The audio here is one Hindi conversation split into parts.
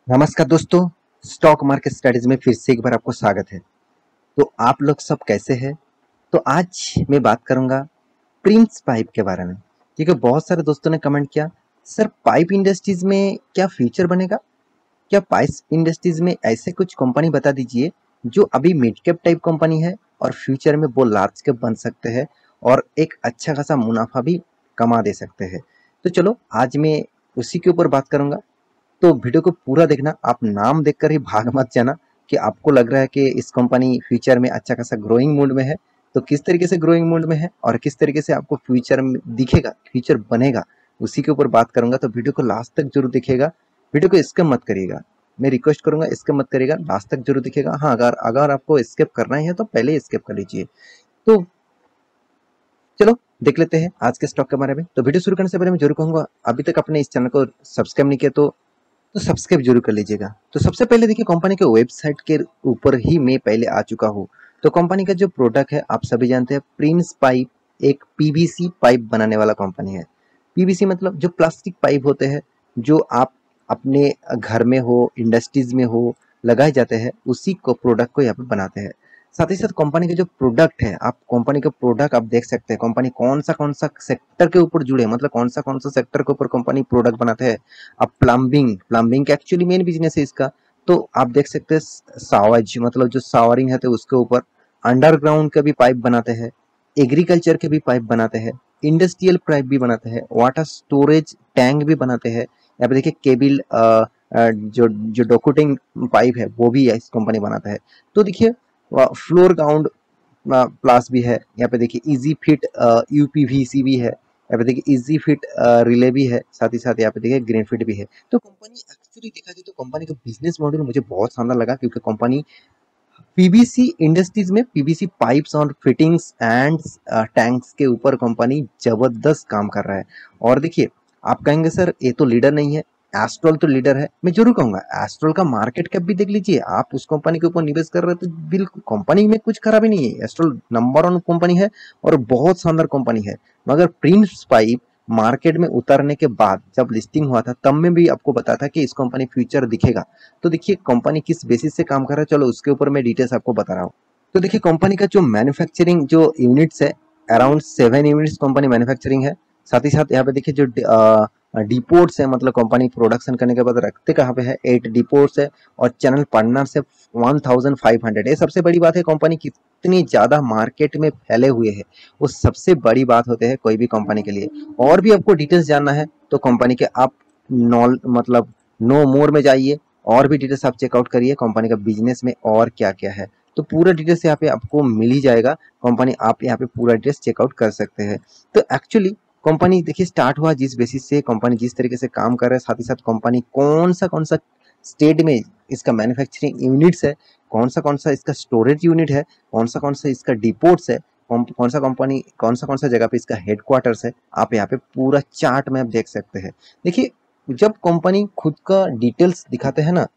नमस्कार दोस्तों। स्टॉक मार्केट स्टडीज में फिर से एक बार आपको स्वागत है। तो आप लोग सब कैसे हैं? तो आज मैं बात करूंगा प्रिंस पाइप के बारे में, क्योंकि बहुत सारे दोस्तों ने कमेंट किया, सर पाइप इंडस्ट्रीज में क्या फ्यूचर बनेगा? क्या पाइप इंडस्ट्रीज में ऐसे कुछ कंपनी बता दीजिए जो अभी मिड कैप टाइप कंपनी है और फ्यूचर में वो लार्ज कैप बन सकते हैं और एक अच्छा खासा मुनाफा भी कमा दे सकते हैं। तो चलो आज मैं उसी के ऊपर बात करूंगा। तो वीडियो को पूरा देखना। आप नाम देखकर ही भाग मत जाना कि आपको लग रहा है कि इस कंपनी फ्यूचर में अच्छा खासा ग्रोइंग मोड में है। तो किस तरीके से ग्रोइंग मोड में है और किस तरीके से आपको फ्यूचर में दिखेगा, फ्यूचर बनेगा, उसी के ऊपर बात करूंगा। तो वीडियो को लास्ट तक जरूर देखिएगा। वीडियो को स्किप मत करिएगा, मैं रिक्वेस्ट करूंगा स्किप मत करिएगा, लास्ट तक जरूर देखिएगा। हाँ, अगर अगर आपको स्किप करना ही है तो पहले स्किप कर लीजिए। तो चलो देख लेते हैं आज के स्टॉक के बारे में। तो वीडियो शुरू करने से पहले मैं जरूर कहूंगा, अभी तक अपने इस चैनल को सब्सक्राइब नहीं किया तो सब्सक्राइब जरूर कर लीजिएगा। तो सबसे पहले देखिए कंपनी के वेबसाइट के ऊपर ही मैं पहले आ चुका हूँ। तो कंपनी का जो प्रोडक्ट है आप सभी जानते हैं, प्रिंस पाइप एक पीवीसी पाइप बनाने वाला कंपनी है। पीवीसी मतलब जो प्लास्टिक पाइप होते हैं जो आप अपने घर में हो, इंडस्ट्रीज में हो, लगाए जाते हैं, उसी को प्रोडक्ट को यहाँ पे बनाते हैं। साथ ही साथ कंपनी के जो प्रोडक्ट है, आप कंपनी का प्रोडक्ट आप देख सकते हैं, कंपनी कौन सा सेक्टर के ऊपर जुड़े, मतलब कौन सा सेक्टर के ऊपर कंपनी प्रोडक्ट बनाते हैं। अब प्लम्बिंग का एक्चुअली मेन बिजनेस है इसका। तो आप देख सकते हैं सावज मतलब जो सावरिंग है तो उसके ऊपर अंडरग्राउंड के भी पाइप बनाते हैं, एग्रीकल्चर के भी पाइप बनाते हैं, इंडस्ट्रियल पाइप भी बनाते हैं, वाटर स्टोरेज टैंक भी बनाते हैं। यहाँ पे देखिए केबल जो जो डॉक्यूटिंग पाइप है वो भी इस कंपनी बनाता है। तो देखिए फ्लोर ग्राउंड प्लास भी है। यहाँ पे देखिए इजी फिट यूपीवीसी भी है। यहाँ पे देखिए इजी फिट रिले भी है। साथ ही साथ यहाँ पे देखिए ग्रीन फिट भी है। तो कंपनी एक्चुअली देखा जाए तो कंपनी का बिजनेस मॉडल मुझे बहुत शानदार लगा, क्योंकि कंपनी पीवीसी इंडस्ट्रीज में पीवीसी पाइप्स और फिटिंग्स एंड टैंक्स के ऊपर कंपनी जबरदस्त काम कर रहा है। और देखिए आप कहेंगे सर ये तो लीडर नहीं है, एस्ट्रॉल तो लीडर है। मैं जरूर कहूंगा एस्ट्रॉल का मार्केट कैप भी देख लीजिए। आप उस कंपनी के ऊपर निवेश कर रहे हैं तो बिल्कुल कंपनी में कुछ खराबी नहीं है। एस्ट्रॉल नंबर वन कंपनी है और बहुत शानदार कंपनी है। मगर प्रिंस पाइप मार्केट में उतरने के बाद जब लिस्टिंग हुआ था तब में भी आपको बताया था कि इस कंपनी फ्यूचर दिखेगा। तो देखिए कंपनी किस बेसिस से काम कर रहा है, चलो उसके ऊपर मैं डिटेल्स आपको बता रहा हूँ। तो देखिए कंपनी का जो मैन्युफैक्चरिंग जो यूनिट्स है, अराउंड 7 यूनिट्स कंपनी मैन्युफैक्चरिंग है। साथ ही साथ यहाँ पे देखिए जो डिपोर्ट्स है, मतलब कंपनी प्रोडक्शन करने के बाद रखते कहाँ पे है, 8 डिपोर्ट्स है और चैनल पार्टनर्स है 1500। ये सबसे बड़ी बात है, कंपनी कितनी ज्यादा मार्केट में फैले हुए है वो सबसे बड़ी बात होते हैं कोई भी कंपनी के लिए। और भी आपको डिटेल्स जानना है तो कंपनी के आप नॉल मतलब नो मोर में जाइए और भी डिटेल्स आप चेकआउट करिए कंपनी का बिजनेस में और क्या क्या है। तो पूरा डिटेल्स यहाँ पे आपको मिल ही जाएगा। कंपनी आप यहाँ पे पूरा डिटेल्स चेकआउट कर सकते हैं। तो एक्चुअली कंपनी देखिए स्टार्ट हुआ जिस बेसिस से, कंपनी जिस तरीके से काम कर रहा है, साथ ही साथ कंपनी कौन सा स्टेट में इसका मैन्युफैक्चरिंग यूनिट्स है, कौन सा इसका स्टोरेज यूनिट है, कौन सा इसका डिपोर्ट्स है, कौन सा जगह पे इसका हेडक्वार्टर्स है, आप यहाँ पे पूरा चार्ट में आप देख सकते हैं। देखिए जब कंपनी खुद का डिटेल्स दिखाते हैं ना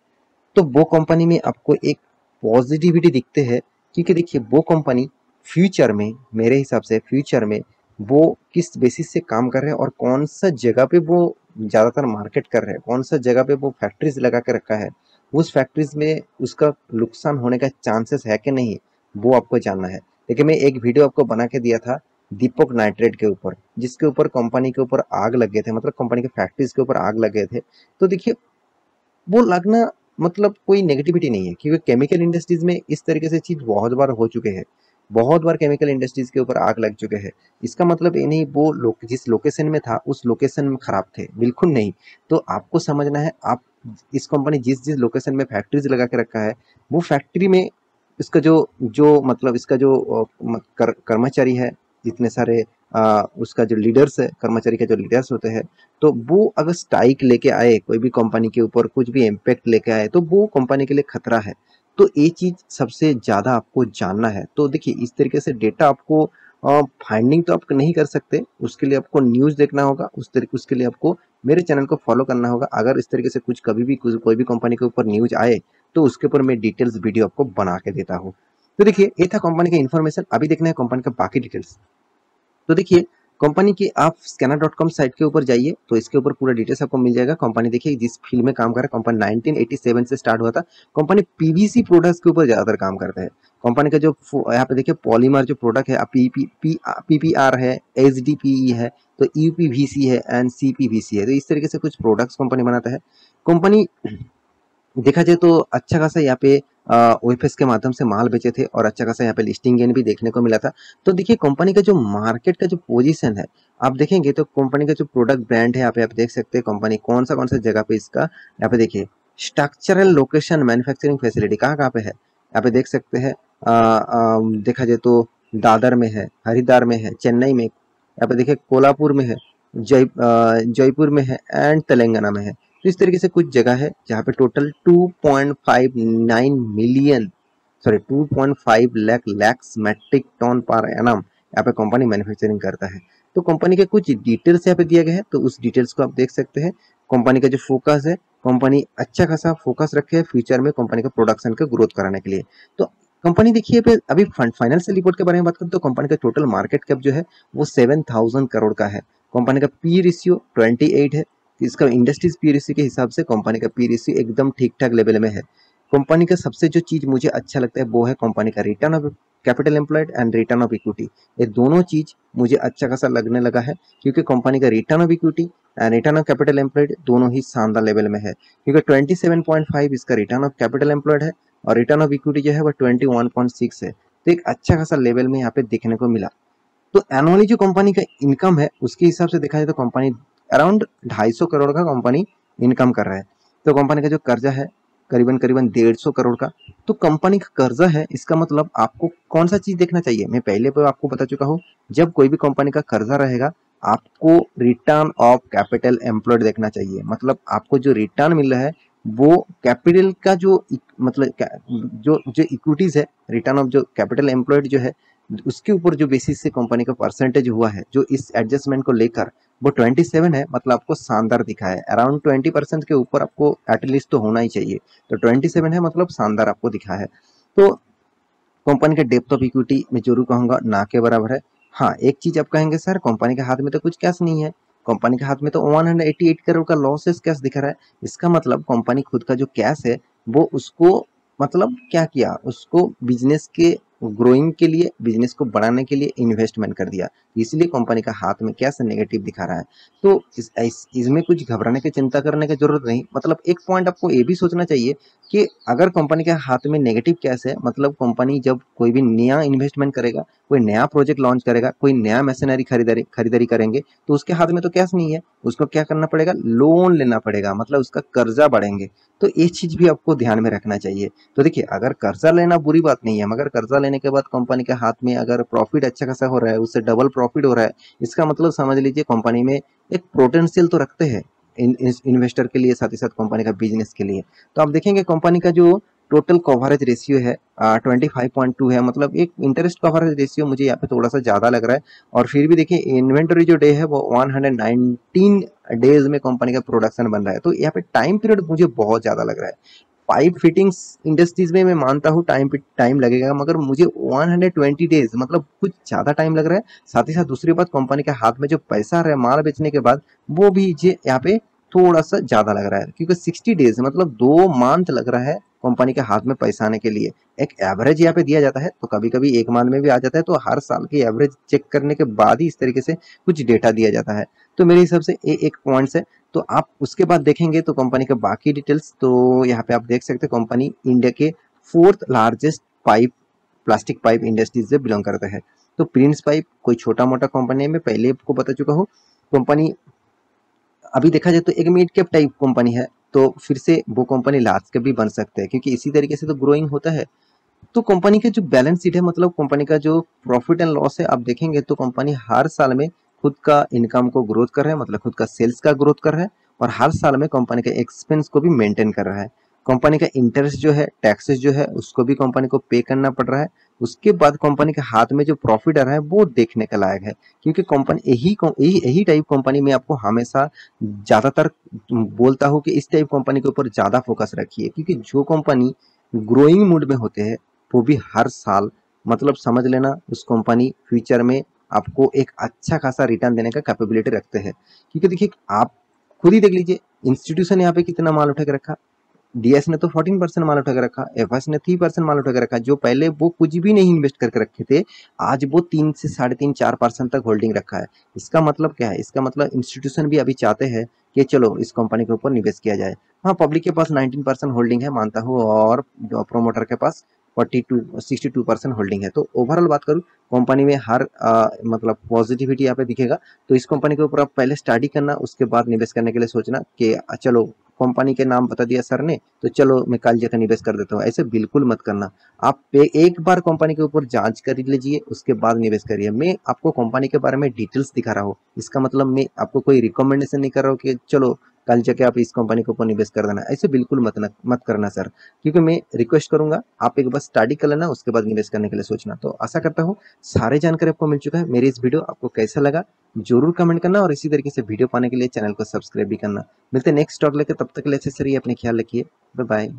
तो वो कंपनी में आपको एक पॉजिटिविटी दिखते हैं, क्योंकि देखिए वो कंपनी फ्यूचर में, मेरे हिसाब से फ्यूचर में वो किस बेसिस से काम कर रहे हैं और कौन सा जगह पे वो ज़्यादातर मार्केट कर रहे हैं, कौन सा जगह पे वो फैक्ट्रीज लगा के रखा है, उस फैक्ट्रीज में उसका नुकसान होने का चांसेस है कि नहीं, वो आपको जानना है। देखिए मैं एक वीडियो आपको बना के दिया था दीपक नाइट्रेट के ऊपर, जिसके ऊपर कंपनी के ऊपर आग लग गए थे, मतलब कंपनी के फैक्ट्रीज के ऊपर आग लग गए थे। तो देखिए वो लगना मतलब कोई नेगेटिविटी नहीं है, क्योंकि केमिकल इंडस्ट्रीज में इस तरीके से चीज बहुत बार हो चुके हैं। बहुत बार केमिकल इंडस्ट्रीज के ऊपर आग लग चुके हैं। इसका मतलब ये नहीं वो लोग जिस लोकेशन में था उस लोकेशन में खराब थे, बिल्कुल नहीं। तो आपको समझना है, आप इस कंपनी जिस जिस लोकेशन में फैक्ट्रीज लगा के रखा है वो फैक्ट्री में इसका जो जो मतलब इसका जो कर्मचारी है, जितने सारे उसका जो लीडर्स है, कर्मचारी के जो लीडर्स होते हैं, तो वो अगर स्ट्राइक लेके आए, कोई भी कंपनी के ऊपर कुछ भी इम्पैक्ट लेके आए तो वो कंपनी के लिए खतरा है। तो ये चीज सबसे ज्यादा आपको जानना है। तो देखिए इस तरीके से डेटा आपको फाइंडिंग तो आप नहीं कर सकते, उसके लिए आपको न्यूज देखना होगा, उसके लिए आपको मेरे चैनल को फॉलो करना होगा। अगर इस तरीके से कुछ कभी भी कोई भी कंपनी के ऊपर न्यूज आए तो उसके ऊपर मैं डिटेल्स वीडियो आपको बना के देता हूँ। तो देखिए ये था कंपनी का इन्फॉर्मेशन। अभी देखना है कंपनी का बाकी डिटेल्स। तो देखिए कंपनी की आप scanner.com साइट के ऊपर जाइए तो इसके ऊपर पूरा डिटेल्स आपको मिल जाएगा। कंपनी देखिए जिस फील्ड में काम कर रहा है, कंपनी 1987 से स्टार्ट हुआ था। कंपनी पीवीसी प्रोडक्ट्स के ऊपर ज्यादातर काम करता है। कंपनी का जो यहाँ पे देखिए पॉलीमर जो प्रोडक्ट है, पीपीआर है, एचडीपीई है, तो यूपीवीसी है एंड सीपीवीसी है। तो इस तरीके से कुछ प्रोडक्ट्स कंपनी बनाता है। कंपनी देखा जाए तो अच्छा खासा यहाँ पे ओएफएस के माध्यम से माल बेचे थे और अच्छा खासा यहाँ पे लिस्टिंग गेन भी देखने को मिला था। तो देखिए कंपनी का जो मार्केट का जो पोजीशन है आप देखेंगे तो कंपनी का जो प्रोडक्ट ब्रांड है यहाँ पे आप देख सकते हैं कंपनी कौन सा जगह पे इसका यहाँ पे देखिए स्ट्रक्चरल लोकेशन मैन्युफैक्चरिंग फैसिलिटी कहाँ पे है यहाँ पे देख सकते हैं। देखा जाए तो दादर में है, हरिद्वार में है, चेन्नई में, यहाँ पे देखिए कोल्हापुर में है, जयपुर में है एंड तेलंगाना में है। तो इस तरीके से कुछ जगह है जहाँ पे total 2.5 lakhs metric ton per annum यहाँ पे कंपनी मैन्युफैक्चरिंग करता है। तो कंपनी के कुछ डिटेल्स यहाँ पे दिया गया है, तो उस डिटेल्स को आप देख सकते हैं। कंपनी का जो फोकस है, कंपनी अच्छा खासा फोकस रखे है फ्यूचर में कंपनी का प्रोडक्शन का ग्रोथ कराने के लिए। तो कंपनी देखिए अभी फाइनेंशियल रिपोर्ट के बारे में बात करें तो कंपनी का टोटल मार्केट कैप जो है वो 7,000 करोड़ का है। कंपनी का पी रेशियो 28 है। इसका इंडस्ट्रीज पी रेशियो के हिसाब से कंपनी का पी रेशियो एकदम ठीक ठाक लेवल में है। कंपनी का सबसे जो चीज मुझे अच्छा लगता है वो है कंपनी का return of capital employed and return of equity. ये दोनों चीज मुझे अच्छा खासा लगने लगा है क्योंकि कंपनी का return of equity and return of capital employed दोनों ही शानदार लेवल में है। क्योंकि 27.5 इसका रिटर्न ऑफ कैपिटल एम्प्लॉयड है और रिटर्न ऑफ इक्विटी जो है वो 21.6 है। तो एक अच्छा खासा लेवल में यहाँ पे देखने को मिला। तो एनुअली जो कंपनी का इनकम है उसके हिसाब से देखा जाए तो कंपनी अराउंड 250 करोड़ का कंपनी इनकम कर रहा है। तो कंपनी का जो कर्जा है करीबन 150 करोड़ का। तो कंपनी का कर्जा है इसका मतलब आपको कौन सा चीज देखना चाहिए, मैं पहले पर आपको बता चुका हूँ। जब कोई भी कंपनी का कर्जा रहेगा आपको रिटर्न ऑफ कैपिटल एम्प्लॉयड देखना चाहिए। मतलब आपको जो रिटर्न मिल रहा है वो कैपिटल का जो मतलब जो इक्विटीज है, रिटर्न ऑफ जो कैपिटल एम्प्लॉयड जो है उसके ऊपर जो बेसिस से कंपनी का परसेंटेज हुआ है जो इस एडजस्टमेंट को लेकर वो 27 है। मतलब आपको शानदार दिखा है। अराउंड 20% के ऊपर आपको एटलीस्ट तो होना ही चाहिए। तो 27 है मतलब शानदार आपको दिखा है। तो कंपनी का डेप्थ ऑफ इक्विटी मैं जरूर कहूंगा ना के बराबर है। हाँ एक चीज आप कहेंगे सर कंपनी के हाथ में तो कुछ कैश नहीं है। कंपनी के हाथ में तो 188 करोड़ का लॉसेस कैश दिख रहा है। इसका मतलब कंपनी खुद का जो कैश है वो उसको मतलब क्या किया, उसको बिजनेस के ग्रोइंग के लिए, बिजनेस को बढ़ाने के लिए इन्वेस्टमेंट कर दिया। इसलिए कंपनी का हाथ में कैश नेगेटिव दिखा रहा है। तो इसमें कुछ घबराने की चिंता करने की जरूरत नहीं। मतलब एक पॉइंट आपको ये भी सोचना चाहिए कि अगर कंपनी के हाथ में नेगेटिव कैश है मतलब कंपनी जब कोई भी नया इन्वेस्टमेंट करेगा, कोई नया प्रोजेक्ट लॉन्च करेगा, कोई नया मशीनरी खरीदारी करेंगे तो उसके हाथ में तो कैश नहीं है। उसको क्या करना पड़ेगा, लोन लेना पड़ेगा, मतलब उसका कर्जा बढ़ेंगे। तो ये चीज भी आपको ध्यान में रखना चाहिए। तो देखिए अगर कर्जा लेना बुरी बात नहीं है, मगर कर्जा लेने के बाद कंपनी के हाथ में अगर प्रॉफिट अच्छा खासा हो रहा है, उससे डबल प्रॉफिट हो रहा है, इसका मतलब समझ लीजिए कंपनी में एक पोटेंशियल तो रखते हैं इन्वेस्टर के लिए, साथ ही साथ कंपनी का बिजनेस के लिए। तो आप देखेंगे कंपनी का जो टोटल कवरेज रेशियो है 25.2 है। मतलब एक इंटरेस्ट कवरेज रेशियो मुझे यहाँ पे थोड़ा सा ज्यादा लग रहा है। और फिर भी देखिए इन्वेंटरी जो डे है वो 119 डेज में कंपनी का प्रोडक्शन बन रहा है। तो यहाँ पे टाइम पीरियड मुझे बहुत ज्यादा लग रहा है। पाइप फिटिंग्स इंडस्ट्रीज में मैं मानता हूँ टाइम लगेगा, मगर मुझे 120 डेज मतलब कुछ ज्यादा टाइम लग रहा है। साथ ही साथ दूसरी बात कंपनी के हाथ में जो पैसा आ रहा है माल बेचने के बाद वो भी ये यहाँ पे थोड़ा सा ज्यादा लग रहा है। क्योंकि 60 डेज मतलब 2 मंथ लग रहा है कंपनी के हाथ में पैसा आने के लिए। एक एवरेज यहाँ पे दिया जाता है, तो कभी कभी 1 मंथ में भी आ जाता है। तो हर साल की एवरेज चेक करने के बाद ही इस तरीके से कुछ डेटा दिया जाता है। तो मेरे हिसाब से ये एक पॉइंट है। तो आप उसके बाद देखेंगे तो कंपनी के बाकी डिटेल्स, तो यहाँ पे आप देख सकते हैं कंपनी इंडिया के 4th largest plastic pipe industries से बिलोंग करता है। तो प्रिंस पाइप कोई छोटा मोटा कंपनी है, मैं पहले आपको बता चुका हूँ। कंपनी अभी देखा जाए तो एक मिड कैप टाइप कंपनी है, तो फिर से वो कंपनी लार्ज कैप भी बन सकते हैं क्योंकि इसी तरीके से तो ग्रोइंग होता है। तो कंपनी का जो बैलेंस शीट है मतलब कंपनी का जो प्रॉफिट एंड लॉस है आप देखेंगे तो कंपनी हर साल में खुद का इनकम को ग्रोथ कर रहा है, मतलब खुद का सेल्स का ग्रोथ कर रहा है। और हर साल में कंपनी का एक्सपेंस को भी मेंटेन कर रहा है। कंपनी का इंटरेस्ट जो है, टैक्सेस जो है उसको भी कंपनी को पे करना पड़ रहा है। उसके बाद कंपनी के हाथ में जो प्रॉफिट आ रहा है वो देखने का लायक है। क्योंकि कंपनी यही टाइप कंपनी में आपको हमेशा ज्यादातर बोलता हूँ कि इस टाइप कंपनी के ऊपर ज्यादा फोकस रखिए। क्योंकि जो कंपनी ग्रोइंग मूड में होते हैं वो भी हर साल मतलब समझ लेना उस कंपनी फ्यूचर में आपको एक अच्छा खासा रिटर्न देने का कैपेबिलिटी रखते हैं। क्योंकि देखिए आप खुद ही देख लीजिए, इंस्टीट्यूशन यहाँ पे कितना माल उठा के रखा, डीएस ने तो 14% माल उठा के रखा, एफएस ने 3% माल उठा के रखा, जो पहले वो कुछ भी नहीं इन्वेस्ट करके रखे थे, आज वो 3 से 3.5-4% तक होल्डिंग रखा है। इसका मतलब क्या है? इसका मतलब इंस्टीट्यूशन भी अभी चाहते हैं कि चलो इस कंपनी के ऊपर निवेश किया जाए। हाँ, पब्लिक के पास 19% होल्डिंग है मानता हूँ, और प्रोमोटर के पास 62% होल्डिंग है। तो ओवरऑल बात करूँ, कंपनी में हर मतलब पॉजिटिविटी यहाँ पे दिखेगा। तो इस कंपनी के ऊपर आप पहले स्टडी करना, उसके बाद निवेश करने के लिए सोचना कि चलो कंपनी के नाम बता दिया सर ने, तो चलो मैं कल जाकर निवेश कर देता हूँ। ऐसे बिल्कुल मत करना। आप एक बार कंपनी के ऊपर जांच कर लीजिए, उसके बाद निवेश करिए। मैं आपको कंपनी के बारे में डिटेल्स दिखा रहा हूँ, इसका मतलब मैं आपको कोई रिकमेंडेशन नहीं कर रहा हूँ कि चलो कल जाके आप इस कंपनी के ऊपर निवेश कर देना। ऐसे बिल्कुल मत करना सर, क्योंकि मैं रिक्वेस्ट करूंगा आप एक बार स्टडी कर लेना, उसके बाद निवेश करने के लिए सोचना। तो आशा करता हूँ सारे जानकारी आपको मिल चुका है। मेरी इस वीडियो आपको कैसा लगा जरूर कमेंट करना, और इसी तरीके से वीडियो पाने के लिए चैनल को सब्सक्राइब भी करना। मिलते हैं नेक्स्ट टॉक लेकर, तब तक के लिए अच्छे से रहिए, अपने ख्याल रखिए, बाय बाय।